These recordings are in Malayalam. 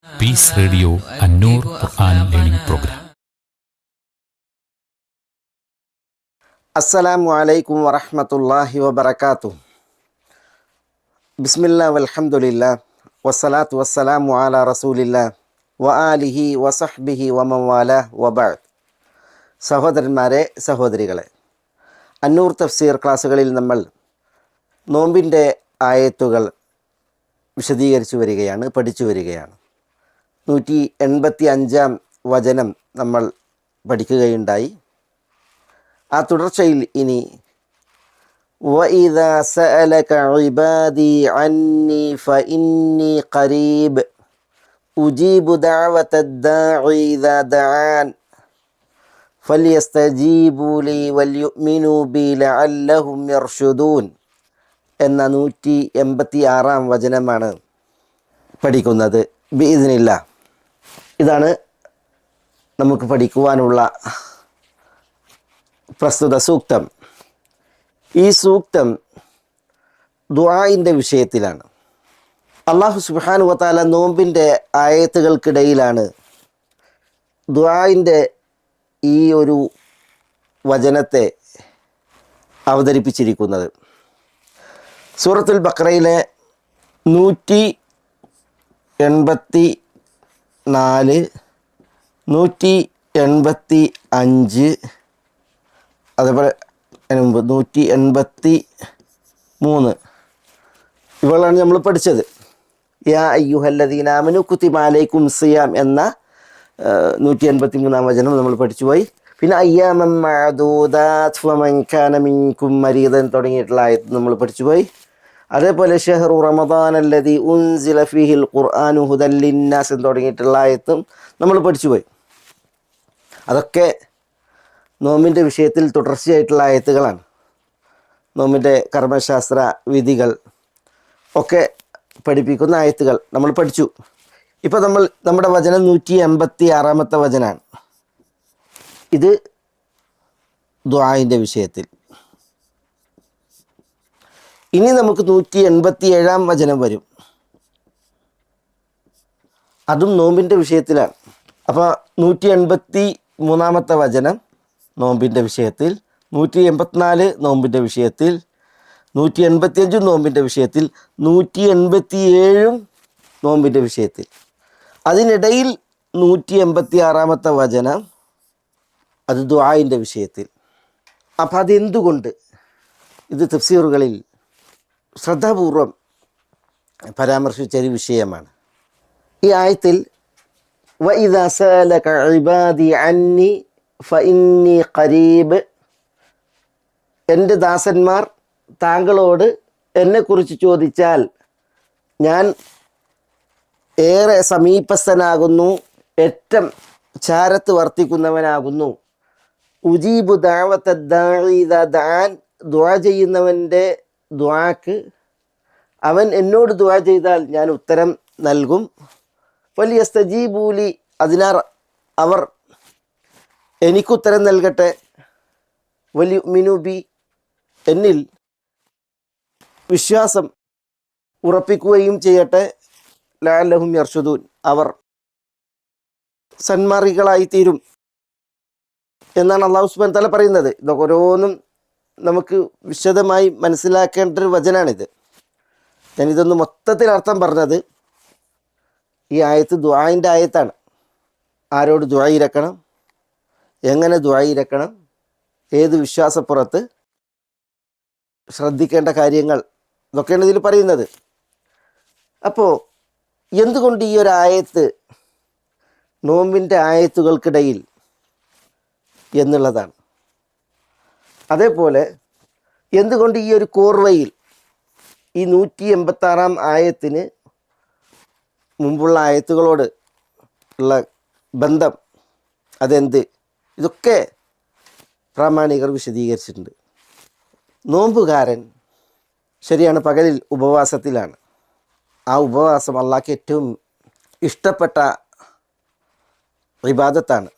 പീസ് റേഡിയോ അന്നൂർ ഖുർആൻ ലേണിംഗ് പ്രോഗ്രാം. അസ്സലാമു അലൈക്കും വറഹ്മത്തുള്ളാഹി വബറകാതുഹു. ബിസ്മില്ലാ വൽഹംദുലില്ലാ വസ്സലാത്തു വസ്സലാമു അലാ റസൂലില്ലാ വആലിഹി വസഹ്ബിഹി വമൻ വാലാ വബഅദ്. സഹോദരന്മാരെ, സഹോദരികളെ, അന്നൂർ തഫ്സീർ ക്ലാസ്സുകളിൽ നമ്മൾ നോമ്പിൻ്റെ ആയത്തുകൾ വിശദീകരിച്ചു വരികയാണ്, പഠിച്ചു വരികയാണ്. 185 വചനം നമ്മൾ പഠിക്കുകയുണ്ടായി. ആ തുടർച്ചയിൽ ഇനി وَإِذَا سَأَلَكَ عِبَادِي عَنِّي فَإِنِّي قَرِيبٌ أُجِيبُ دَعْوَةَ الدَّاعِ إِذَا دَعَانِ فَلْيَسْتَجِيبُوا لِي وَلْيُؤْمِنُوا بِي لَعَلَّهُمْ يَرْشُدُونَ എന്ന 186 വചനമാണ് പഠിക്കുന്നത് ബിഇദ്നില്ലാ. ഇതാണ് നമുക്ക് പഠിക്കുവാനുള്ള പ്രസ്തുത സൂക്തം. ഈ സൂക്തം ദുആഇൻ്റെ വിഷയത്തിലാണ്. അല്ലാഹു സുബ്ഹാനഹു വ തആല നോമ്പിൻ്റെ ആയത്തുകൾക്കിടയിലാണ് ദുആഇൻ്റെ ഈ ഒരു വചനത്തെ അവതരിപ്പിച്ചിരിക്കുന്നത്. സൂറത്തുൽ ബഖറയിലെ 184, 185, അതേപോലെ 183 ഇവളാണ് നമ്മൾ പഠിച്ചത്. യാ അയ്യുഹല്ലദീന ആമനു കുതിബ അലൈക്കും സിയാം എന്ന 183 വചനം നമ്മൾ പഠിച്ചുപോയി. പിന്നെ അയ്യാമൻ മഅദൂദാത് ഫമൻ കാന മിൻകും മരീദൻ തുടങ്ങിയിട്ടുള്ള ആയത്ത് നമ്മൾ പഠിച്ചുപോയി. അതേപോലെ ഷഹ്റു റമദാൻ അല്ലദീ ഉൻസില ഫീഹിൽ ഖുർആനു ഹുദൽ ലിന്നാസ് തുടങ്ങിയിട്ടുള്ള ആയത്തും നമ്മൾ പഠിച്ചുപോയി. അതൊക്കെ നോമ്പിൻ്റെ വിഷയത്തിൽ തുടർച്ചയായിട്ടുള്ള ആയത്തുകളാണ്. നോമ്പിൻ്റെ കർമ്മശാസ്ത്ര വിധികൾ ഒക്കെ പഠിപ്പിക്കുന്ന ആയത്തുകൾ നമ്മൾ പഠിച്ചു. ഇപ്പോൾ നമ്മുടെ വചനം 186 വചനമാണ്. ഇത് ദുആഇൻ്റെ വിഷയത്തിൽ. ഇനി നമുക്ക് 187 വചനം വരും. അതും നോമ്പിൻ്റെ വിഷയത്തിലാണ്. അപ്പോൾ 183 വചനം നോമ്പിൻ്റെ വിഷയത്തിൽ, 184 നോമ്പിൻ്റെ വിഷയത്തിൽ, 185 നോമ്പിൻ്റെ വിഷയത്തിൽ, 187 നോമ്പിൻ്റെ വിഷയത്തിൽ. അതിനിടയിൽ 186 വചനം അത് ദുആഇൻ്റെ വിഷയത്തിൽ. അപ്പം അതെന്തുകൊണ്ട്? ഇത് തഫ്സീറുകളിൽ ശ്രദ്ധാപൂർവം പരാമർശിച്ചൊരു വിഷയമാണ്. ഈ ആയത്തിൽ വഇദാ സഅലക ഇബാദി അന്നി ഫഇന്നി ഖരീബ്, എൻ്റെ ദാസന്മാർ താങ്കളോട് എന്നെക്കുറിച്ച് ചോദിച്ചാൽ ഞാൻ ഏറെ സമീപസ്ഥനാകുന്നു, ഏറ്റവും ചാരത്ത് വർത്തിക്കുന്നവനാകുന്നു. ഉജീബു ദഅവത ദാഇ ഇദാ ദഅൻ, ദുആ ചെയ്യുന്നവൻ്റെ ദുആക്ക് അവൻ എന്നോട് ദുആ ചെയ്താൽ ഞാൻ ഉത്തരം നൽകും. ഫലിയസ്തജീബൂലി, അതിനാൽ അവർ എനിക്കുത്തരം നൽകട്ടെ. വലിയുഅ്മിനൂ ബി, എന്നിൽ വിശ്വാസം ഉറപ്പിക്കുകയും ചെയ്യട്ടെ. ലഅല്ലഹും യർഷുദൂൻ, അവർ സന്മാർഗികളായി തീരും എന്നാണ് അല്ലാഹു സുബ്ഹാനഹു വ തആല പറയുന്നത്. ഇതൊക്കെ ഓരോന്നും നമുക്ക് വിശദമായി മനസ്സിലാക്കേണ്ട ഒരു വചനാണിത്. ഞാനിതൊന്ന് മൊത്തത്തിൽ അർത്ഥം പറഞ്ഞത്, ഈ ആയത്ത് ദുആഇൻ്റെ ആയത്താണ്. ആരോട് ദുആ ഇരക്കണം, എങ്ങനെ ദുആ ഇരക്കണം, ഏത് വിശ്വാസപ്പുറത്ത് ശ്രദ്ധിക്കേണ്ട കാര്യങ്ങൾ, ഇതൊക്കെയാണ് ഇതിൽ പറയുന്നത്. അപ്പോൾ എന്തുകൊണ്ട് ഈ ഒരു ആയത്ത് നോമ്പിൻ്റെ ആയത്തുകൾക്കിടയിൽ എന്നുള്ളതാണ്. അതേപോലെ എന്തുകൊണ്ട് ഈ ഒരു കോർവയിൽ ഈ 186 ആയത്തിന് മുമ്പുള്ള ആയത്തുകളോട് ഉള്ള ബന്ധം അതെന്ത്, ഇതൊക്കെ പ്രാമാണികർ വിശദീകരിച്ചിട്ടുണ്ട്. നോമ്പുകാരൻ ശരിയാണ്, പകലിൽ ഉപവാസത്തിലാണ്. ആ ഉപവാസം അള്ളാഹ്ക്ക് ഏറ്റവും ഇഷ്ടപ്പെട്ട ഇബാദത്താണ്.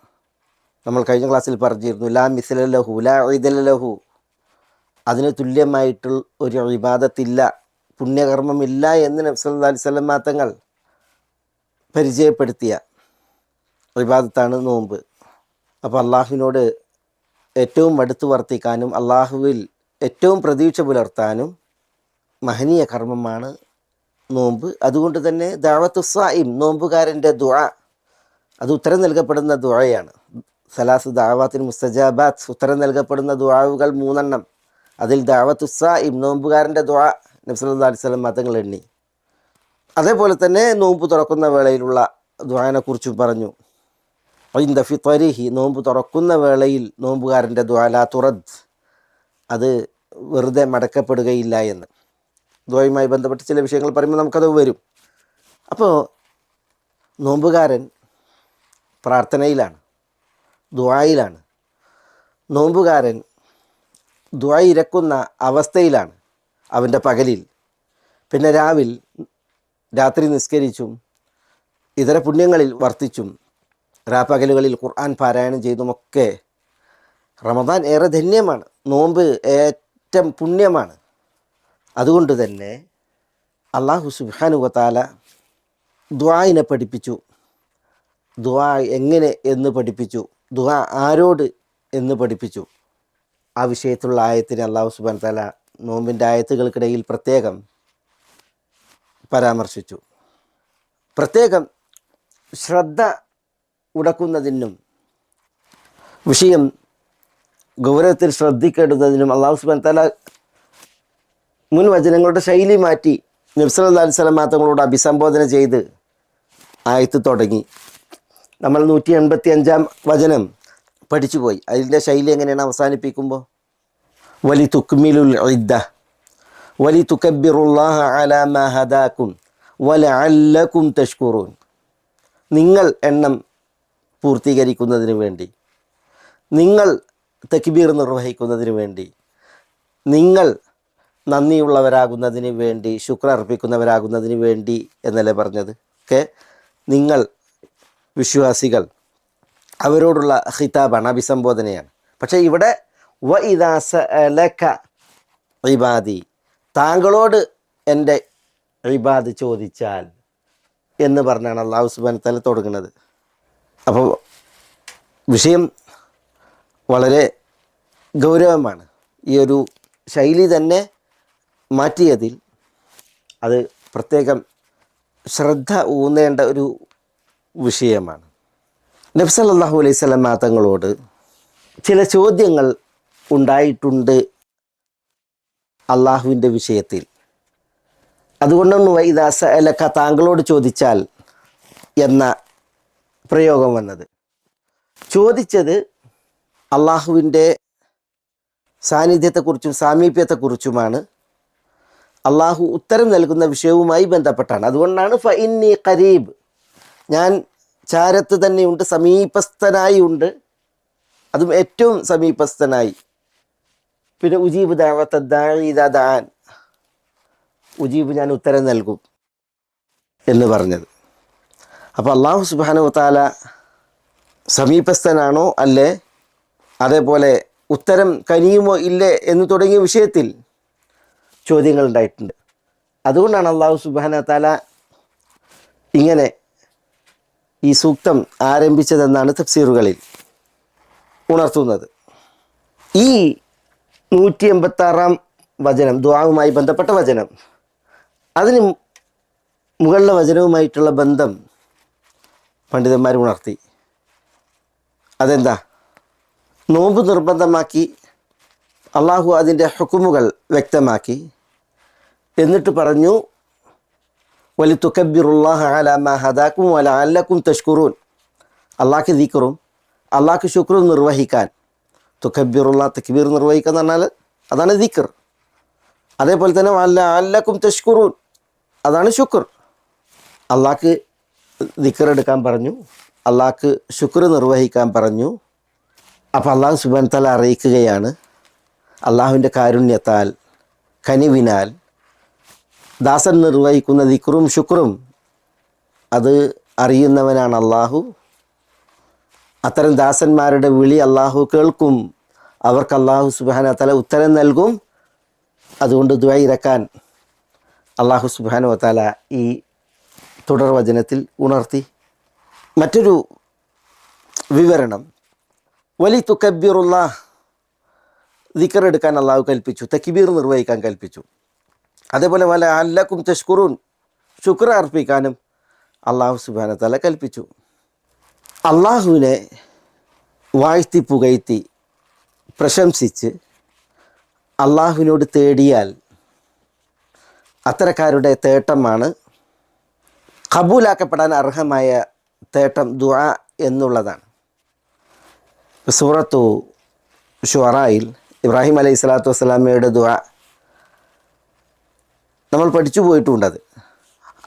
നമ്മൾ കഴിഞ്ഞ ക്ലാസ്സിൽ പറഞ്ഞിരുന്നു, ലാ മിസ്ല ലഹു ലാ ഇദല ലഹു, അതിന് തുല്യമായിട്ടുള്ള ഒരു ഇബാദത്തില്ല, പുണ്യകർമ്മമില്ല എന്ന് നബി സല്ലല്ലാഹു അലൈഹി വസല്ലം തങ്ങൾ പരിചയപ്പെടുത്തിയ ഇബാദത്താണ് നോമ്പ്. അപ്പോൾ അള്ളാഹുവിനോട് ഏറ്റവും അടുത്ത് വർത്തിക്കാനും അള്ളാഹുവിൽ ഏറ്റവും പ്രതീക്ഷ പുലർത്താനും മഹനീയ കർമ്മമാണ് നോമ്പ്. അതുകൊണ്ട് തന്നെ ദഅവത്തു സ്വായിം, നോമ്പുകാരൻ്റെ ദുആ, അത് ഉത്തരം നൽകപ്പെടുന്ന ദുആയാണ്. സലാസ് ദഅവാത്തിന് മുസ്തജാബാത്ത്, ഉത്തരം നൽകപ്പെടുന്ന ദുആവുകൾ 3 അതിൽ ദഅവത്തു സ്വായിം, നോമ്പുകാരൻ്റെ ദുആ നബി സല്ലല്ലാഹു അലൈഹി വസല്ലം തങ്ങൾ എണ്ണി. അതേപോലെ തന്നെ നോമ്പ് തുറക്കുന്ന വേളയിലുള്ള ദുആനെക്കുറിച്ചും പറഞ്ഞു. ഇൻദ ഫിത്രിഹി, നോമ്പ് തുറക്കുന്ന വേളയിൽ നോമ്പുകാരൻ്റെ ദുആ ലാ തുറദ്, അത് വെറുതെ മടക്കപ്പെടുകയില്ല എന്ന്. ദുആയുമായി ബന്ധപ്പെട്ട് ചില വിഷയങ്ങൾ പറയുമ്പോൾ നമുക്കത് വരും. അപ്പോൾ നോമ്പുകാരൻ പ്രാർത്ഥനയിലാണ്, ദുആയിലാണ്. നോമ്പുകാരൻ ദുആ ഇരക്കുന്ന അവസ്ഥയിലാണ് അവൻ്റെ പകലിൽ. പിന്നെ രാത്രി നിസ്കരിച്ചും ഇതര പുണ്യങ്ങളിൽ വർത്തിച്ചും രാപ്പകലുകളിൽ ഖുർആൻ പാരായണം ചെയ്തുമൊക്കെ റമദാൻ ഏറെ ധന്യമാണ്, നോമ്പ് ഏറ്റവും പുണ്യമാണ്. അതുകൊണ്ട് തന്നെ അല്ലാഹു സുബ്ഹാനഹു വ തആല ദുആഇനെ പഠിപ്പിച്ചു. ദുആ എങ്ങനെ എന്ന് പഠിപ്പിച്ചു, ദുആ ആരോട് എന്ന് പഠിപ്പിച്ചു. ആ വിഷയത്തിലുള്ള ആയത്തിനെ അല്ലാഹു സുബ്ഹാനഹു വ തആല നോമ്പിൻ്റെ ആയത്തുകൾക്കിടയിൽ പ്രത്യേകം പരാമർശിച്ചു. പ്രത്യേകം ശ്രദ്ധ ഉടക്കുന്നതിനും വിഷയം ഗൗരവത്തിൽ ശ്രദ്ധിക്കേണ്ടതിനും അല്ലാഹു സുബ്ഹാനഹു വ തആല മുൻ വചനങ്ങളുടെ ശൈലി മാറ്റി നബി സല്ലല്ലാഹു അലൈഹി വസല്ലം തങ്ങളോട് അഭിസംബോധന ചെയ്ത് ആയത്ത് തുടങ്ങി. നമ്മൾ 185 വചനം പഠിച്ചുപോയി. അതിൻ്റെ ശൈലി എങ്ങനെയാണ് അവസാനിപ്പിക്കുമ്പോൾ? വലി തുക്മിലുൽ ഇദ്ദ വലി തുകബ്ബിറുല്ലാഹ അലാ മാ ഹദാകും വലഅല്ലകും തഷ്കുറൂൻ. നിങ്ങൾ എണ്ണം പൂർത്തീകരിക്കുന്നതിന് വേണ്ടി, നിങ്ങൾ തക്ബീർ നിർവഹിക്കുന്നതിന് വേണ്ടി, നിങ്ങൾ നന്ദിയുള്ളവരാകുന്നതിന് വേണ്ടി, ശുക്ർ അർപ്പിക്കുന്നവരാകുന്നതിന് വേണ്ടി എന്നല്ലേ പറഞ്ഞത്? നിങ്ങൾ വിശ്വാസികൾ, അവരോടുള്ള ഖിതാബാണ്, അഭിസംബോധനയാണ്. പക്ഷേ ഇവിടെ വ ഇദാ സഅലക ഇബാദി, താങ്കളോട് എൻ്റെ ഇബാദ് ചോദിച്ചാൽ എന്ന് പറഞ്ഞാണ് അല്ലാഹു സുബ്ഹാനഹു വ തആല തുടങ്ങുന്നത്. അപ്പോൾ വിഷയം വളരെ ഗൗരവമാണ്. ഈ ഒരു ശൈലി തന്നെ മാറ്റിയതിൽ അത് പ്രത്യേകം ശ്രദ്ധ ഊന്നേണ്ട ഒരു വിഷയമാണ്. നബി സല്ലല്ലാഹു അലൈഹി വസല്ലം തങ്ങളോട് ചില ചോദ്യങ്ങൾ ഉണ്ടായിട്ടുണ്ട് അള്ളാഹുവിൻ്റെ വിഷയത്തിൽ. അതുകൊണ്ടാണ് വൈദാ സഅലക, താങ്കളോട് ചോദിച്ചാൽ എന്ന പ്രയോഗം വന്നത്. ചോദിച്ചത് അള്ളാഹുവിൻ്റെ സാന്നിധ്യത്തെക്കുറിച്ചും സാമീപ്യത്തെക്കുറിച്ചുമാണ്. അള്ളാഹു ഉത്തരം നൽകുന്ന വിഷയവുമായി ബന്ധപ്പെട്ടാണ്. അതുകൊണ്ടാണ് ഫഇന്നി ഖരീബ്, ഞാൻ ചാരത്ത് തന്നെയുണ്ട്, സമീപസ്ഥനായി ഉണ്ട്, അതും ഏറ്റവും സമീപസ്ഥനായി. പിന്നെ ഉജീബ് ദഅവത ദാഇ ഇദാ ദഅൻ, ഉജീബ് ഞാൻ ഉത്തരം നൽകും എന്ന് പറഞ്ഞത്. അപ്പോൾ അല്ലാഹു സുബ്ഹാനഹു വ തആല സമീപസ്ഥനാണോ അല്ലേ, അതേപോലെ ഉത്തരം കനിയുമോ ഇല്ലേ എന്ന് തുടങ്ങിയ വിഷയത്തിൽ ചോദ്യങ്ങൾ ഉണ്ടായിട്ടുണ്ട്. അതുകൊണ്ടാണ് അല്ലാഹു സുബ്ഹാനഹു വ തആല ഇങ്ങനെ ഈ സൂക്തം ആരംഭിച്ചതെന്നാണ് തഫ്സീറുകളിൽ ഉണർത്തുന്നത്. ഈ 186 വചനം, ദുആവുമായി ബന്ധപ്പെട്ട വചനം, അതിന് മുകളിലെ വചനവുമായിട്ടുള്ള ബന്ധം പണ്ഡിതന്മാർ ഉണർത്തി. അതെന്താ? നോമ്പ് നിർബന്ധമാക്കി, അള്ളാഹു അതിൻ്റെ ഹുക്കുമുകൾ വ്യക്തമാക്കി, എന്നിട്ട് പറഞ്ഞു വലി തുകബ്ബിറുല്ലാഹ അലാ മാ ഹദാകും വലഅല്ലകും തഷ്കുറൂൻ, അള്ളാഹ്ക്ക് ദിക്റും അള്ളാഹ്ക്ക് ശുക്റും നിർവഹിക്കാൻ. തുകബ്ബിറുല്ലാഹ്, തക്ബീർ നിർവഹിക്കുക എന്ന് പറഞ്ഞാൽ അതാണ് ദിക്ർ. അതേപോലെ തന്നെ വലഅല്ലകും തഷ്കുറൂൻ, അതാണ് ശുക്ർ. അള്ളാഹ്ക്ക് ദിക്ർ എടുക്കാൻ പറഞ്ഞു, അള്ളാഹ്ക്ക് ശുക്ർ നിർവഹിക്കാൻ പറഞ്ഞു. അപ്പോൾ അള്ളാഹു സുബ്ഹാനഹു വ തആല അറിയിക്കുകയാണ്, അള്ളാഹുവിൻ്റെ കാരുണ്യത്താൽ, കനിവിനാൽ ദാസൻ നിർവഹിക്കുന്ന ദിക്റും ശുക്റും അത് അറിയുന്നവനാണ് അള്ളാഹു. അത്തരം ദാസന്മാരുടെ വിളി അള്ളാഹു കേൾക്കും, അവർക്ക് അള്ളാഹു സുബ്ഹാനഹു വ തആല ഉത്തരം നൽകും. അതുകൊണ്ട് ദുആ ഇറക്കാൻ അള്ളാഹു സുബ്ഹാനഹു വ തആല ഈ തുടർ വചനത്തിൽ ഉണർത്തി. മറ്റൊരു വിവരണം, വലി തുക്കബ്ബിറുല്ലാഹ്, ദിക്ർ എടുക്കാൻ അള്ളാഹു കൽപ്പിച്ചു, തക്ബീർ നിർവഹിക്കാൻ കൽപ്പിച്ചു. അതേപോലെ വല അല്ലക്കും തഷ്കുറൂൻ, ശുക്ർ അർപ്പിക്കാനും അള്ളാഹു സുബ്ഹാനഹു വ തആല കൽപ്പിച്ചു. അള്ളാഹുവിനെ വാഴ്ത്തി പുകഴ്ത്തി പ്രശംസിച്ച് അള്ളാഹുവിനോട് തേടിയാൽ അത്തരക്കാരുടെ തേട്ടമാണ് ഖബൂലാക്കപ്പെടാൻ അർഹമായ തേട്ടം ദുആ എന്നുള്ളതാണ്. സൂറത്തു ശുഅറയിൽ ഇബ്രാഹിം അലൈഹി സ്വലാത്തു വസ്സലാമയുടെ ദുആ നമ്മൾ പഠിച്ചു പോയിട്ടുണ്ടത്.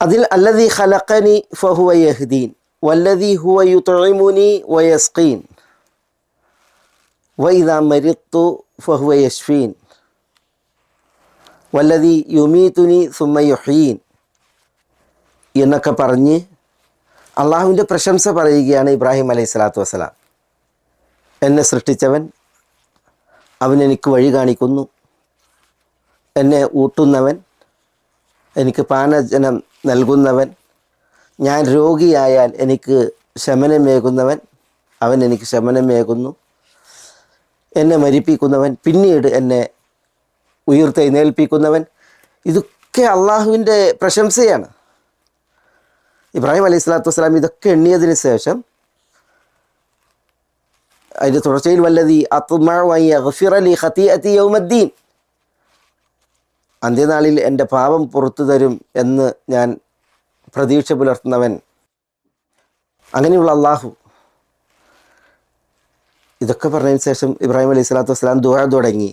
അതിൽ അല്ലദീ ഖലഖനി ഫഹുവ യഹ്ദീൻ വല്ലദീ ഹുവ യുത്ഇമുനി വയസ്ഖീൻ വഇദാ മരിത്തു ഫഹുവ യശ്ഫീൻ വല്ലദീ യുമീതുനി സുമ്മ യുഹ്യീൻ എന്നൊക്കെ പറഞ്ഞ് അള്ളാഹുവിൻ്റെ പ്രശംസ പറയുകയാണ് ഇബ്രാഹിം അലൈഹി സ്വലാത്തു വസ്സലാം. എന്നെ സൃഷ്ടിച്ചവൻ, അവൻ എനിക്ക് വഴി കാണിക്കുന്നു, എന്നെ ഊട്ടുന്നവൻ, എനിക്ക് പാനജനം നൽകുന്നവൻ, ഞാൻ രോഗിയായാൽ എനിക്ക് ശമനമേകുന്നവൻ, അവൻ എനിക്ക് ശമനമേകുന്നു, എന്നെ മരിപ്പിക്കുന്നവൻ, പിന്നീട് എന്നെ ഉയർത്തെഴുന്നേൽപ്പിക്കുന്നവൻ. ഇതൊക്കെ അള്ളാഹുവിൻ്റെ പ്രശംസയാണ്. ഇബ്രാഹിം അലൈഹി സ്വലാത്തു വസ്സലാം ഇതൊക്കെ എണ്ണിയതിന് ശേഷം അതിൻ്റെ തുടർച്ചയിൽ വല്ലദീ അത്മഉ അൻ യഗ്ഫിറ ലി ഖതീഅതി യൗമദ്ദീൻ, അന്ത്യനാളിൽ എൻ്റെ പാപം പുറത്തു തരും എന്ന് ഞാൻ പ്രതീക്ഷ പുലർത്തുന്നവൻ. അങ്ങനെയുള്ള അള്ളാഹു. ഇതൊക്കെ പറഞ്ഞതിന് ശേഷം ഇബ്രാഹിം അലൈഹി സ്വലാത്തു വസ്സലാം ദുആ തുടങ്ങി.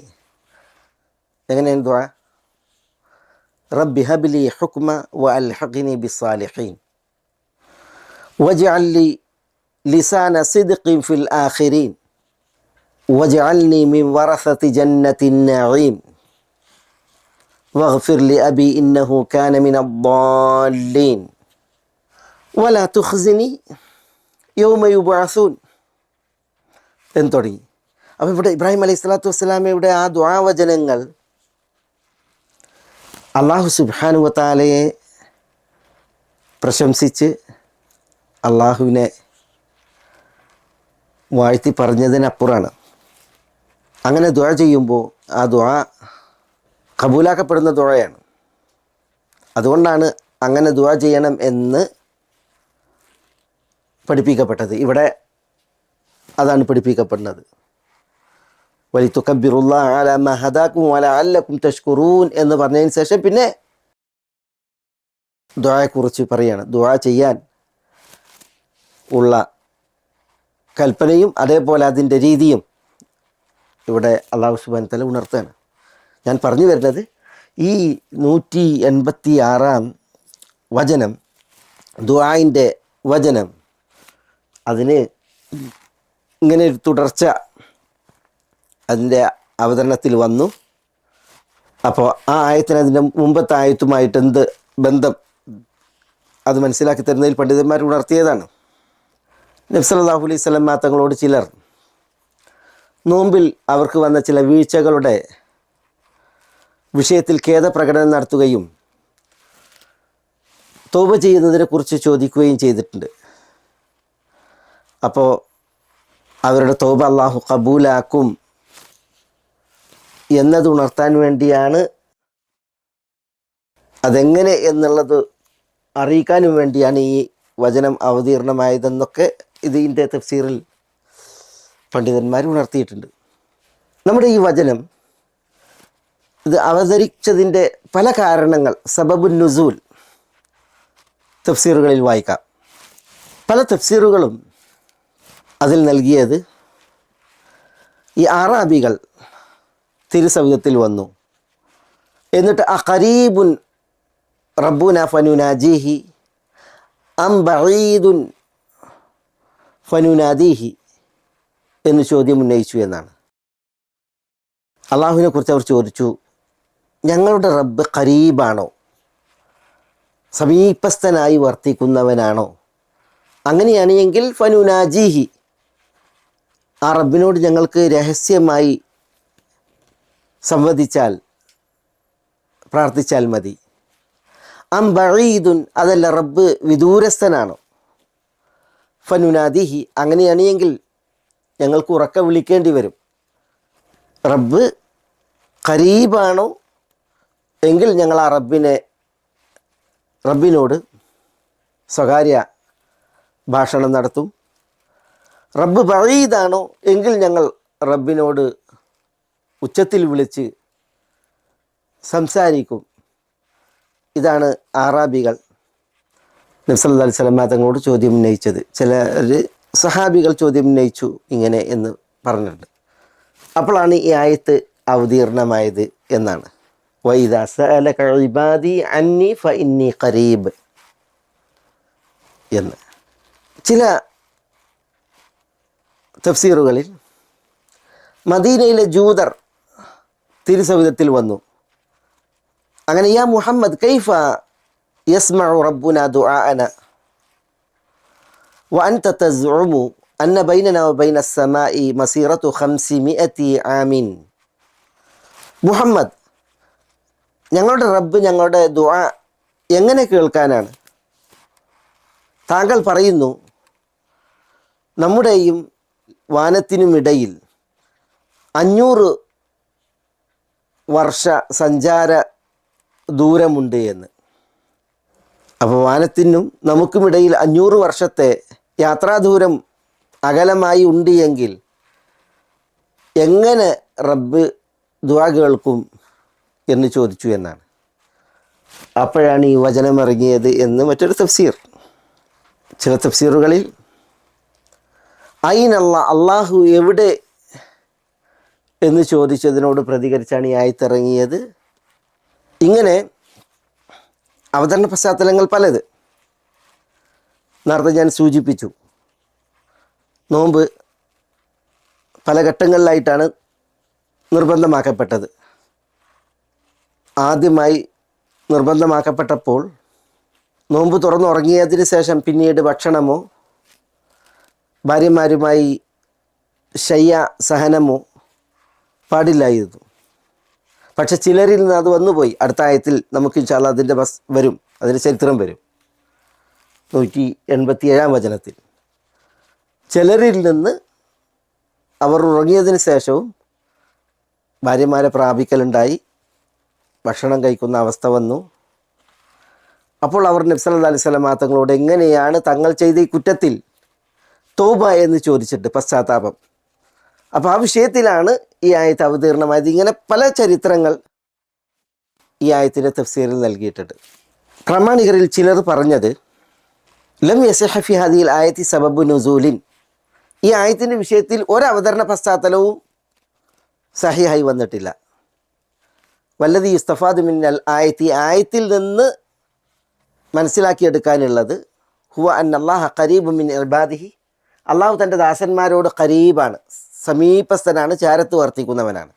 എങ്ങനെയാണ് ദുആ? റബ്ബി ഹബ്ലി ഹുക്മ വഅൽഹിഖ്നി ബിസ്സാലിഹീൻ വജ്അൽ ലി ലിസാന സിദ്ഖിൻ ഫിൽ ആഖിരീൻ വജ്അൽനി മിൻ വറസതി ജന്നത്തിൻ നഈം വഗ്ഫിർ ലി അബി ഇന്നഹു കാന മിനദ്ദാല്ലീൻ വലാ തുഖ്സിനി യൗമ യുബ്അസൂൻ എന്ന് തുടങ്ങി. അപ്പോൾ ഇവിടെ ഇബ്രാഹിം അലൈഹി സ്വലാത്തു വസ്സലാമയുടെ ആ ദുആ വചനങ്ങൾ അള്ളാഹു സുബ്ഹാനഹു വ തആലയെ പ്രശംസിച്ച് അള്ളാഹുവിനെ വാഴ്ത്തി പറഞ്ഞതിനപ്പുറമാണ്. അങ്ങനെ ദുആ ചെയ്യുമ്പോൾ ആ ദുആ കബൂലാക്കപ്പെടുന്ന ദുആയാണ്. അതുകൊണ്ടാണ് അങ്ങനെ ദുആ ചെയ്യണം എന്ന് പഠിപ്പിക്കപ്പെട്ടത്. ഇവിടെ അതാണ് പഠിപ്പിക്കപ്പെടുന്നത്. വലിതുകബ്ബിറുല്ലാഹ അലാ മാ ഹദാകും വലഅല്ലകും തഷ്കുറൂൻ എന്ന് പറഞ്ഞതിന് ശേഷം പിന്നെ ദുആയെക്കുറിച്ച് പറയാണ്. ദുആ ചെയ്യാൻ ഉള്ള കൽപ്പനയും അതേപോലെ അതിൻ്റെ രീതിയും ഇവിടെ അല്ലാഹു സുബ്ഹാനഹു വ തആല ഉണർത്തുകയാണ്. ഞാൻ പറഞ്ഞു വരുന്നത് ഈ 186 വചനം, ദുആയിൻ്റെ വചനം, അതിന് ഇങ്ങനെ ഒരു തുടർച്ച അതിൻ്റെ അവതരണത്തിൽ വന്നു. അപ്പോൾ ആ ആയത്തിന് അതിൻ്റെ മുമ്പത്തെ ആയത്തുമായിട്ട് എന്ത് ബന്ധം അത് മനസ്സിലാക്കി തരുന്നതിൽ പണ്ഡിതന്മാർ ഉണർത്തിയതാണ്. നബി സല്ലല്ലാഹു അലൈഹി വസല്ലം തങ്ങളോട് ചിലർ നോമ്പിൽ അവർക്ക് വന്ന ചില വീഴ്ചകളുടെ വിഷയത്തിൽ ഖേദപ്രകടനം നടത്തുകയും തൗബ ചെയ്യുന്നതിനെക്കുറിച്ച് ചോദിക്കുകയും ചെയ്തിട്ടുണ്ട്. അപ്പോൾ അവരുടെ തൗബ അള്ളാഹു കബൂലാക്കും എന്നത് ഉണർത്താൻ വേണ്ടിയാണ്, അതെങ്ങനെ എന്നുള്ളത് അറിയിക്കാനും വേണ്ടിയാണ് ഈ വചനം അവതീർണമായതെന്നൊക്കെ ഇതിൻ്റെ തഫ്സീറിൽ പണ്ഡിതന്മാർ ഉണർത്തിയിട്ടുണ്ട്. നമ്മുടെ ഈ വചനം ഇത് അവതരിച്ചതിൻ്റെ പല കാരണങ്ങൾ, സബബുൻ നുസൂൽ തഫ്സീറുകളിൽ വായിക്കാം. പല തഫ്സീറുകളും അതിൽ നൽകിയത് ഈ ആറാബികൾ തിരുസവിധത്തിൽ വന്നു. എന്നിട്ട് അഖരീബുൻ റബ്ബുന ഫനുനാജീഹി അം ബഈദുൻ ഫനുനാദീഹി എന്ന് ചോദ്യം ഉന്നയിച്ചു എന്നാണ്. അള്ളാഹുവിനെ കുറിച്ച് അവർ ചോദിച്ചു, ഞങ്ങളുടെ റബ്ബ് ഖരീബാണോ, സമീപസ്ഥനായി വർത്തിക്കുന്നവനാണോ? അങ്ങനെയാണ് എങ്കിൽ ഫനുനാജീഹി, ആ റബ്ബിനോട് ഞങ്ങൾക്ക് രഹസ്യമായി സംവദിച്ചാൽ, പ്രാർത്ഥിച്ചാൽ മതി. അം ബഈദുൻ, അതല്ല റബ്ബ് വിദൂരസ്ഥനാണോ? ഫനുനാദിഹി, അങ്ങനെയാണെങ്കിൽ ഞങ്ങൾക്ക് ഉറക്കെ വിളിക്കേണ്ടി വരും. റബ്ബ് ഖരീബാണോ എങ്കിൽ ഞങ്ങൾ ആ റബ്ബിനോട് സ്വകാര്യ ഭാഷണം നടത്തും. റബ്ബ് ബഈദാണോ എങ്കിൽ ഞങ്ങൾ റബ്ബിനോട് ഉച്ചത്തിൽ വിളിച്ച് സംസാരിക്കും. ഇതാണ് ആറാബികൾ നബി സല്ലല്ലാഹു അലൈഹി വസല്ലം തങ്ങളോട് ചോദ്യം ഉന്നയിച്ചത്. ചില സഹാബികൾ ചോദ്യം ഉന്നയിച്ചു ഇങ്ങനെ എന്ന് പറഞ്ഞിട്ടുണ്ട്. അപ്പോഴാണ് ഈ ആയത്ത് അവതീർണമായത് എന്നാണ്. വഇദാ സഅലക ഇബാദി അന്നി ഫഇന്നി ഖരീബ് എന്ന്. ചില തഫ്സീറുകളിൽ മദീനയിലെ ജൂതർ തിരുസവിധത്തിൽ വന്നു. അങ്ങനെ യാ മുഹമ്മദ് കൈഫ യസ്മഉ റബ്ബുനാ ദുആഅന വഅൻത തസ്ഉമു അന്ന ബൈനനാ വബൈന അസ്സമാഇ മസീറത്തു 500 ആമിൻ. മുഹമ്മദ്, ഞങ്ങളുടെ റബ്ബ് ഞങ്ങളുടെ ദുആ എങ്ങനെ കേൾക്കാനാണ്? താങ്കൾ പറയുന്നു നമ്മുടെയും വാനത്തിനുമിടയിൽ 500 വർഷ സഞ്ചാര ദൂരമുണ്ട് എന്ന്. അപ്പോൾ വാനത്തിനും നമുക്കുമിടയിൽ 500 വർഷത്തെ യാത്രാദൂരം അകലമായി ഉണ്ട് എങ്കിൽ എങ്ങനെ റബ്ബ് ദുആ കേൾക്കും എന്ന് ചോദിച്ചു എന്നാണ്. അപ്പോഴാണ് ഈ വചനം ഇറങ്ങിയത് എന്ന് മറ്റൊരു തഫ്സീർ. ചില തഫ്സീറുകളിൽ ഐനല്ല, അള്ളാഹു എവിടെ എന്ന് ചോദിച്ചതിനോട് പ്രതികരിച്ചാണ് ഈ ആയത്തിറങ്ങിയത്. ഇങ്ങനെ അവതരണ പശ്ചാത്തലങ്ങൾ പലത്. നേരത്തെ ഞാൻ സൂചിപ്പിച്ചു, നോമ്പ് പല ഘട്ടങ്ങളിലായിട്ടാണ് നിർബന്ധമാക്കപ്പെട്ടത്. ആദ്യമായി നിർബന്ധമാക്കപ്പെട്ടപ്പോൾ നോമ്പ് തുറന്നുറങ്ങിയതിന് ശേഷം പിന്നീട് ഭക്ഷണമോ ഭാര്യമാരുമായി ശയ്യ സഹനമോ പാടില്ലായിരുന്നു. പക്ഷെ ചിലരിൽ നിന്ന് അത് വന്നുപോയി. അടുത്ത ആയത്തിൽ നമുക്ക് ഇൻഷാ അല്ലാഹ് അതിൻ്റെ വരും, അതിൻ്റെ ചരിത്രം വരും. 187 വചനത്തിൽ ചിലരിൽ നിന്ന് അവർ ഉറങ്ങിയതിന് ശേഷവും ഭാര്യമാരെ പ്രാപിക്കലുണ്ടായി, ഭക്ഷണം കഴിക്കുന്ന അവസ്ഥ വന്നു. അപ്പോൾ അവർ നബി സല്ലല്ലാഹു അലൈഹി വസല്ലം തങ്ങളോട് എങ്ങനെയാണ് തങ്ങൾ ചെയ്ത ഈ കുറ്റത്തിൽ തൗബ എന്ന് ചോദിച്ചിട്ട് പശ്ചാത്താപം. അപ്പോൾ ആ വിഷയത്തിലാണ് ഈ ആയത്ത് അവതീർണമായത്. ഇങ്ങനെ പല ചരിത്രങ്ങൾ ഈ ആയത്തിൻ്റെ തഫ്സീറിൽ നൽകിയിട്ടുണ്ട്. പ്രാമാണികരിൽ ചിലർ പറഞ്ഞത് ലം യസിഹ ഫി ഹാദിഹിൽ ആയത്തി സബബു നുസൂലിൻ, ഈ ആയത്തിൻ്റെ വിഷയത്തിൽ ഒരവതരണ പശ്ചാത്തലവും സഹിഹായി വന്നിട്ടില്ല. വല്ലദി യുസ്തഫാദു മിനൽ ആയത്തി, ആയത്തിൽ നിന്ന് മനസ്സിലാക്കിയെടുക്കാനുള്ളത് ഹുവ അന്നല്ലാഹ ഖരീബു മിൻ ഇബാദിഹി, അള്ളാഹു തൻ്റെ ദാസന്മാരോട് ഖരീബാണ്, സമീപസ്ഥനാണ്, ചാരത്ത് വർത്തിക്കുന്നവനാണ്.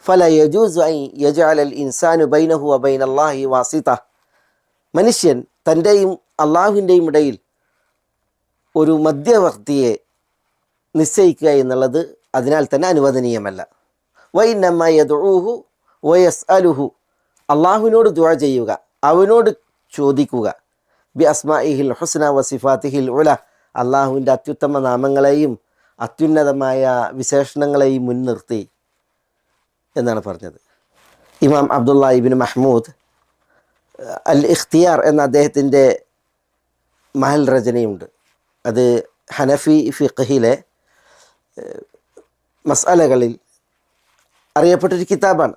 ഫല യജൂസു അൻ യജഅലൽ ഇൻസാനു ബൈനഹു വബൈനല്ലാഹി വാസിത, മനുഷ്യൻ തൻ്റെയും അള്ളാഹുവിൻ്റെയും ഇടയിൽ ഒരു മധ്യവർത്തിയെ നിശ്ചയിക്കുക എന്നുള്ളത് അതിനാൽ തന്നെ അനുവദനീയമല്ല. വഇന്നമ യദ്ഉഹു വയസ്അലുഹു, അള്ളാഹുവിനോട് ദുആ ചെയ്യുക, അവനോട് ചോദിക്കുക, ബി അസ്മാഇഹിൽ ഹുസ്ന വസിഫാത്തിഹിൽ ഉല, അള്ളാഹുവിൻ്റെ അത്യുത്തമ നാമങ്ങളെയും അത്യുന്നതമായ വിശേഷണങ്ങളെയും മുൻനിർത്തി എന്നാണ് പറഞ്ഞത്. ഇമാം അബ്ദുള്ള ഇബ്നു മഹ്മൂദ് അൽ ഇഖ്തിയാർ എന്ന അദ്ദേഹത്തിൻ്റെ മഹൽ രചനയുണ്ട്. അത് ഹനഫി ഫിഖ്ഹിലെ മസ്അലകളിൽ അറിയപ്പെട്ടൊരു കിതാബാണ്.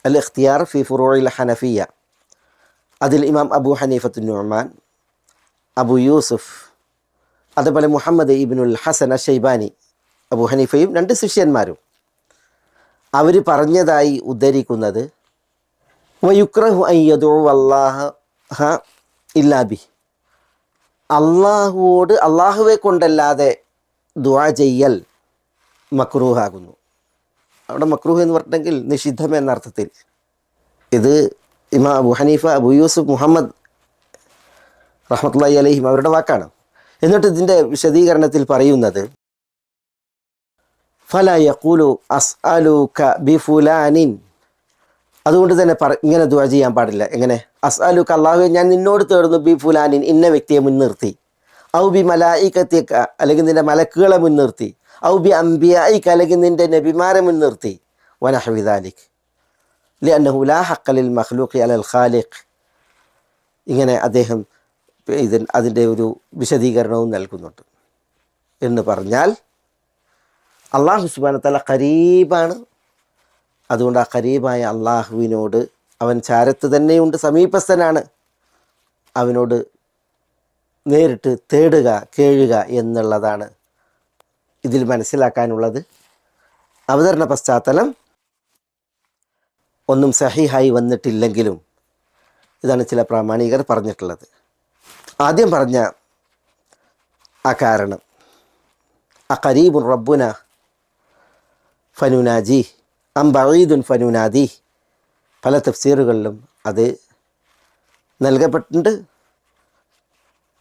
അൽ ഇഖ്തിയാർ ഫി ഫുറൂഇൽ ഹനഫിയ. അതിൽ ഇമാം അബു ഹനീഫത്തുൻ നുഅ്മാൻ, അബു യൂസുഫ്, അതുപോലെ മുഹമ്മദ് ഇബ്നുൽ ഹസൻ അഷൈബാനി, അബു ഹനീഫയും 2 ശിഷ്യന്മാരും അവർ പറഞ്ഞതായി ഉദ്ധരിക്കുന്നത് വയുക്രഹു അൻ യദഉ അല്ലാഹ ഇല്ലാ ബി, അള്ളാഹുവെ കൊണ്ടല്ലാതെ ദുആ ചെയ്യൽ മക്രൂഹാകുന്നു. അവിടെ മക്രൂഹ് എന്ന് പറഞ്ഞിട്ടെങ്കിൽ നിഷിദ്ധം എന്നർത്ഥത്തിൽ. ഇത് ഇമാം അബു ഹനീഫ, അബു യൂസുഫ്, മുഹമ്മദ് റഹ്മത്തുള്ളാഹി അലൈഹിം അവരുടെ വാക്കാണ്. എന്നിട്ട് ഇതിൻ്റെ വിശദീകരണത്തിൽ പറയുന്നത് ഫല യഖൂലു അസ്അലുക ബി ഫുലാനിൻ, അതുകൊണ്ട് തന്നെ ഇങ്ങനെ ദുആ ചെയ്യാൻ പാടില്ല. എങ്ങനെ? അസ്അലുക, അല്ലാഹുവേ ഞാൻ നിന്നോട് തേടുന്നു, ബി ഫുലാനിൻ, ഇന്ന വ്യക്തിയെ മുൻനിർത്തി. ഔ ബി മലായികത്തിക്ക അല്ലെങ്കിൽ നിൻ്റെ മലക്കുകളെ മുൻനിർത്തി, ഔ ബി അംബിയായിക്ക അല്ലെങ്കിൽ നിൻ്റെ നബിമാരെ മുൻനിർത്തി, വനഹ്വി ദാലിക് ലിഅന്നഹു ലാ ഹഖ്ഖ ലിൽ മഖ്ലൂഖി അലൽ ഖാലിഖ്. ഇങ്ങനെ അദ്ദേഹം അതിൻ്റെ ഒരു വിശദീകരണവും നൽകുന്നുണ്ട്. എന്ന് പറഞ്ഞാൽ അള്ളാഹു സുബ്ഹാനഹു വ തആല ഖരീബാണ്. അതുകൊണ്ട് ആ ഖരീബായ അള്ളാഹുവിനോട് അവൻ ചാരത്ത് തന്നെയുണ്ട്, സമീപസ്ഥനാണ്. അവനോട് നേരിട്ട് തേടുക, കേഴുക എന്നുള്ളതാണ് ഇതിൽ മനസ്സിലാക്കാനുള്ളത്. അവതരണ പശ്ചാത്തലം ഒന്നും സഹീഹായി വന്നിട്ടില്ലെങ്കിലും ഇതാണ് ചില പ്രാമാണികർ പറഞ്ഞിട്ടുള്ളത്. ആദ്യം പറഞ്ഞ ആ കാരണം അഖരീബുൻ റബ്ബുന ഫനുനാജി അം ബഈദുൻ ഫനുനാദി, പല തഫ്സീറുകളിലും അത് നൽകപ്പെട്ടിട്ടുണ്ട്.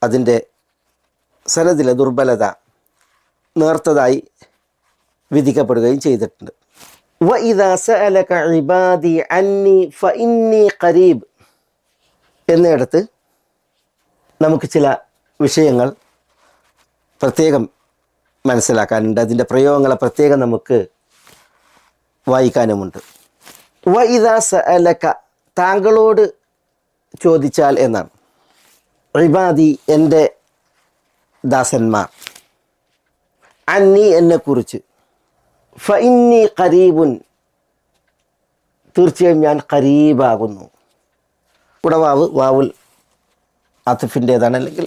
അതിൻ്റെ സനദിലെ ദുർബലത നേർത്തതായി വിധിക്കപ്പെടുകയും ചെയ്തിട്ടുണ്ട്. വഇദാ സഅലക ഇബാദി അന്നി ഫഇന്നി ഖരീബ് എന്നിടത്ത് നമുക്ക് ചില വിഷയങ്ങൾ പ്രത്യേകം മനസ്സിലാക്കാനുണ്ട്. അതിൻ്റെ പ്രയോഗങ്ങളെ പ്രത്യേകം നമുക്ക് വായിക്കാനുമുണ്ട്. വഇദാ സഅലക താങ്കളോട് ചോദിച്ചാൽ എന്നാണ്. ഇബാദി എൻ്റെ ദാസന്മാർ, അന്നി എന്നെക്കുറിച്ച്, ഫഇന്നി ഖരീബുൻ തീർച്ചയായും ഞാൻ ഖരീബാകുന്നു. ഉടവാവ് വാവുൽ ആത്തിഫിൻ്റേതാണ് അല്ലെങ്കിൽ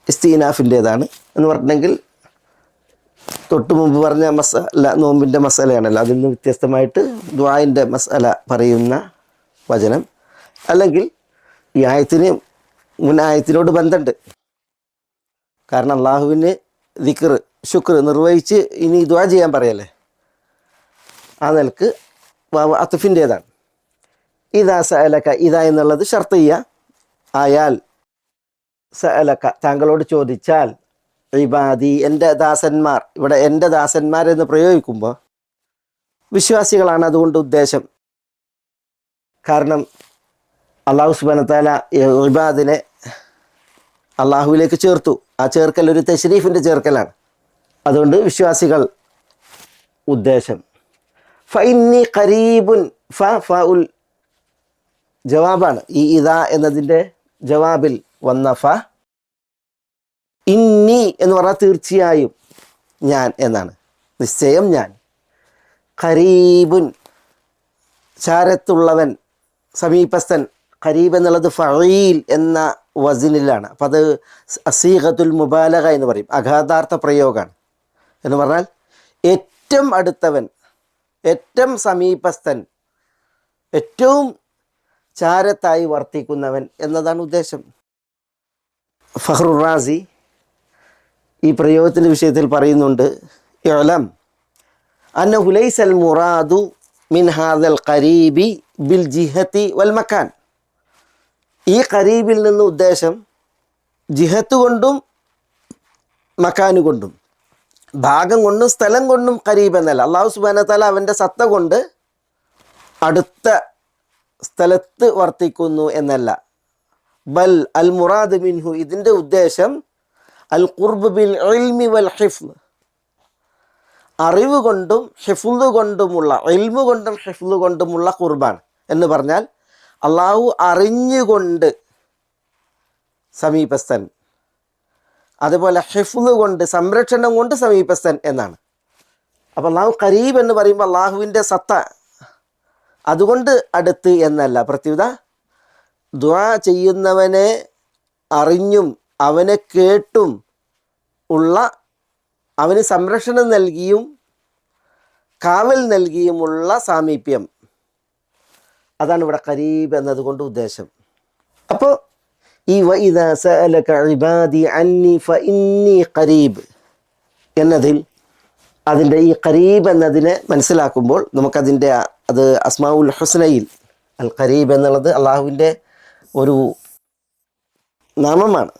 ഇസ്തീനാഫിൻ്റേതാണ് എന്ന് പറഞ്ഞിട്ടുണ്ടെങ്കിൽ തൊട്ട് മുമ്പ് പറഞ്ഞ മസല നോമ്പിൻ്റെ മസലയാണല്ലോ, അതിൽ നിന്ന് വ്യത്യസ്തമായിട്ട് ദുആഇൻ്റെ മസല പറയുന്ന വചനം. അല്ലെങ്കിൽ ഈ ആയത്തിന് മുൻ ആയത്തിനോട് ബന്ധമുണ്ട്. കാരണം അള്ളാഹുവിന് ദിക്ർ ശുക്ർ നിർവഹിച്ച് ഇനി ദുആ ചെയ്യാൻ പറയല്ലേ, ആ നിലക്ക് അത്ഫിൻ്റേതാണ്. ഇദാ സഅലക, ഇദാ എന്നുള്ളത് ഷർത്തിയ്യ ആയാൽ, സഅലക താങ്കളോട് ചോദിച്ചാൽ, ഇബാദി എൻ്റെ ദാസന്മാർ, ഇവിടെ എൻ്റെ ദാസന്മാരെന്ന് പ്രയോഗിക്കുമ്പോൾ വിശ്വാസികളാണ് അതുകൊണ്ട് ഉദ്ദേശം. കാരണം അള്ളാഹു സുബ്ഹാനഹു വ തആല ഇബാദിനെ അള്ളാഹുവിലേക്ക് ചേർത്തു. ആ ചേർക്കൽ ഒരു തശ്രീഫിൻ്റെ ചേർക്കലാണ്. അതുകൊണ്ട് വിശ്വാസികൾ ഉദ്ദേശം. ഫഇന്നി ഖരീബുൻ, ഫഉൽ ജവാബാണ്. ഈ ഇദാ എന്നതിൻ്റെ ജവാബിൽ വന്ന ഇന്നി എന്ന് പറഞ്ഞാൽ തീർച്ചയായും ഞാൻ എന്നാണ്, നിശ്ചയം ഞാൻ. ഖരീബുൻ ചാരത്തുള്ളവൻ, സമീപസ്ഥൻ. ഖരീബ് എന്നുള്ളത് ഫഈൽ എന്ന വസിനിലാണ്. അപ്പം അത് അസീഖത്തുൽ മുബാലഗ എന്ന് പറയും, അഗാധാർത്ഥ പ്രയോഗമാണ്. എന്ന് പറഞ്ഞാൽ ഏറ്റവും അടുത്തവൻ, ഏറ്റവും സമീപസ്ഥൻ, ഏറ്റവും ചാരത്തായി വർത്തിക്കുന്നവൻ എന്നതാണ് ഉദ്ദേശം. ഫഖ്റുർ റാസി ഈ പ്രയോഗത്തിൻ്റെ വിഷയത്തിൽ പറയുന്നുണ്ട്, ഇഅ്ലം അന്നഹു ലൈസൽ മുറാദു മിൻ ഹാദൽ ഖരീബി ബിൽ ജിഹത്തി വൽ മക്കാൻ. ഈ ഖരീബിൽ നിന്ന് ഉദ്ദേശം ജിഹത്ത് കൊണ്ടും മക്കാന് കൊണ്ടും, ഭാഗം കൊണ്ടും സ്ഥലം കൊണ്ടും ഖരീബ് എന്നല്ല. അല്ലാഹു സുബ്ഹാനഹു വ തആല അവൻ്റെ സത്ത കൊണ്ട് അടുത്ത സ്ഥലത്ത് വർത്തിക്കുന്നു എന്നല്ല. ബൽ അൽ മുറാദ് മിൻഹു, ഇതിൻ്റെ ഉദ്ദേശം അൽ ഖുർബ് ബിൽ ഇൽമി വൽ ഹിഫ്ള്, അറിവ് കൊണ്ടും ഹിഫ്ള് കൊണ്ടുമുള്ള, ഇൽമു കൊണ്ടും ഹിഫ്ള് കൊണ്ടുമുള്ള ഖുർബാണ്. എന്ന് പറഞ്ഞാൽ അള്ളാഹു അറിഞ്ഞുകൊണ്ട് സമീപസ്ഥൻ, അതുപോലെ ഹിഫ്ള് കൊണ്ട് സംരക്ഷണം കൊണ്ട് സമീപസ്ഥൻ എന്നാണ്. അപ്പോൾ അള്ളാഹു ഖരീബ് എന്ന് പറയുമ്പോൾ അള്ളാഹുവിൻ്റെ സത്ത അതുകൊണ്ട് അടുത്ത് എന്നല്ല. പ്രത്യുത ദുആ ചെയ്യുന്നവനെ അറിഞ്ഞും അവനെ കേട്ടും ഉള്ള, അവന് സംരക്ഷണം നൽകിയും കാവൽ നൽകിയുമുള്ള സാമീപ്യം, അതാണ് ഇവിടെ ഖരീബ് എന്നതുകൊണ്ട് ഉദ്ദേശം. അപ്പോൾ ഈ വഇദാ സഅലക ഇബാദി അന്നി ഫഇന്നി ഖരീബ് എന്നതിൽ അതിൻ്റെ ഈ ഖരീബ് എന്നതിനെ മനസ്സിലാക്കുമ്പോൾ നമുക്കതിൻ്റെ അത് അസ്മാഉൽ ഹുസ്നയിൽ അൽ ഖരീബ് എന്നുള്ളത് അള്ളാഹുവിൻ്റെ ഒരു നാമമാണ്,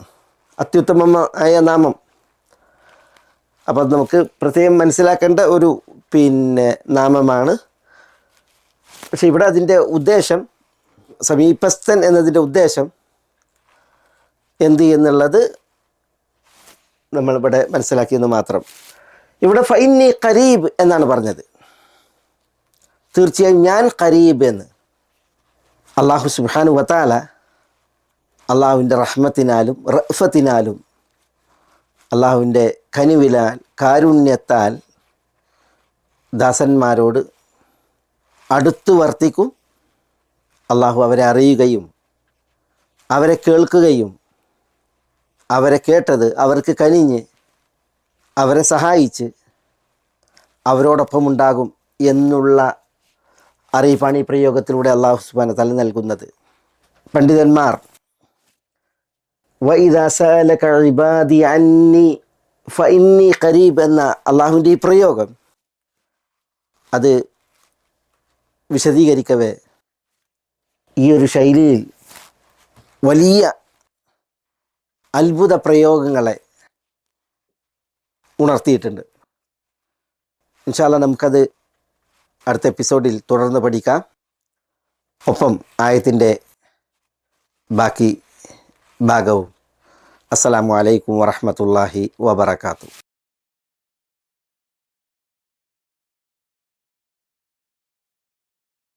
അത്യുത്തമമായ നാമം. അപ്പോൾ അത് നമുക്ക് പ്രത്യേകം മനസ്സിലാക്കേണ്ട ഒരു നാമമാണ്. പക്ഷെ ഇവിടെ അതിൻ്റെ ഉദ്ദേശം, സമീപസ്ഥൻ എന്നതിൻ്റെ ഉദ്ദേശം എന്ത് എന്നുള്ളത് നമ്മളിവിടെ മനസ്സിലാക്കിയെന്ന് മാത്രം. ഇവിടെ ഫൈന്നി ഖരീബ് എന്നാണ് പറഞ്ഞത്. തീർച്ചയായും ഞാൻ ഖരീബ് എന്ന്. അള്ളാഹു സുബ്ഹാനഹു വ തആല അള്ളാഹുവിൻ്റെ റഹ്മത്തിനാലും റഅഫത്തിനാലും അള്ളാഹുവിൻ്റെ കനിവിലാൽ കാരുണ്യത്താൽ ദാസന്മാരോട് അടുത്തു വർത്തിക്കും. അള്ളാഹു അവരെ അറിയുകയും അവരെ കേൾക്കുകയും അവരെ കേട്ടത് അവർക്ക് കനിഞ്ഞ് അവരെ സഹായിച്ച് അവരോടൊപ്പം ഉണ്ടാകും എന്നുള്ള അറിയിപ്പാണ് ഈ പ്രയോഗത്തിലൂടെ അള്ളാഹു സുബ്ഹാനഹു വ തആല നൽകുന്നത്. പണ്ഡിതന്മാർ വഇദാ സഅലക ഇബാദി അന്നി ഫഇന്നി ഖരീബ് എന്ന അള്ളാഹുവിൻ്റെ ഈ പ്രയോഗം അത് വിശദീകരിക്കവേ ഈ ഒരു ശൈലിയിൽ വലിയ അത്ഭുത പ്രയോഗങ്ങളെ ഉണർത്തിയിട്ടുണ്ട്. ഇൻഷാ അല്ലാഹ് നമുക്കത് അടുത്ത എപ്പിസോഡിൽ തുടർന്ന് പഠിക്കാം. ഒപ്പം ആയത്തിൻ്റെ ബാക്കി ഭാഗവും. അസ്സലാമു അലൈക്കും വറഹ്മത്തുള്ളാഹി വബറകാതുഹു.